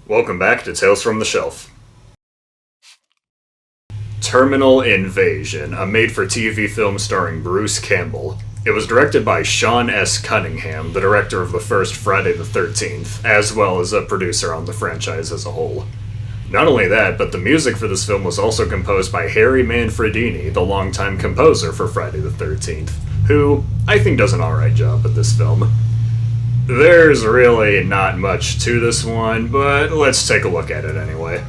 Welcome back to Tales from the Shelf. Terminal Invasion, a made-for-TV film starring Bruce Campbell. It was directed by Sean S. Cunningham, the director of the first Friday the 13th, as well as a producer on the franchise as a whole. Not only that, but the music for this film was also composed by Harry Manfredini, the longtime composer for Friday the 13th, who I think does an alright job with this film. There's really not much to this one, but let's take a look at it anyway.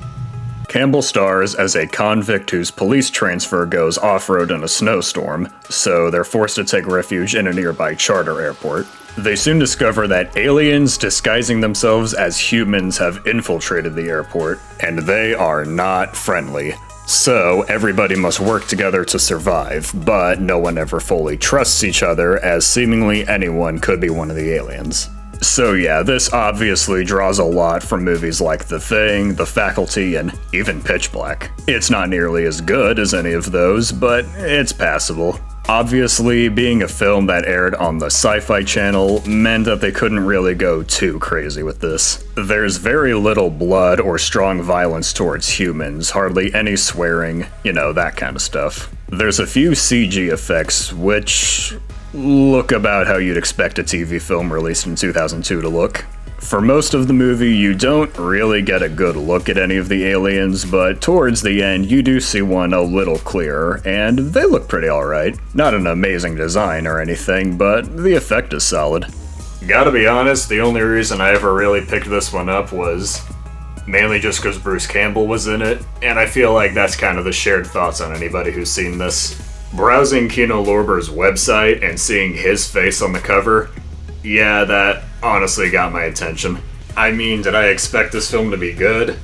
Campbell stars as a convict whose police transfer goes off-road in a snowstorm, so they're forced to take refuge in a nearby charter airport. They soon discover that aliens disguising themselves as humans have infiltrated the airport, and they are not friendly. So, everybody must work together to survive, but no one ever fully trusts each other, as seemingly anyone could be one of the aliens. So yeah, this obviously draws a lot from movies like The Thing, The Faculty, and even Pitch Black. It's not nearly as good as any of those, but it's passable. Obviously, being a film that aired on the Sci-Fi Channel meant that they couldn't really go too crazy with this. There's very little blood or strong violence towards humans, hardly any swearing, that kind of stuff. There's a few CG effects, which look about how you'd expect a TV film released in 2002 to look. For most of the movie, you don't really get a good look at any of the aliens, but towards the end, you do see one a little clearer, and they look pretty alright. Not an amazing design or anything, but the effect is solid. Gotta be honest, the only reason I ever really picked this one up was mainly just because Bruce Campbell was in it, and I feel like that's kind of the shared thoughts on anybody who's seen this. Browsing Kino Lorber's website and seeing his face on the cover, yeah, that honestly got my attention. I mean, did I expect this film to be good?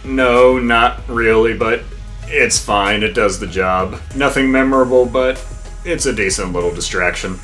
No, not really, but it's fine, it does the job. Nothing memorable, but it's a decent little distraction.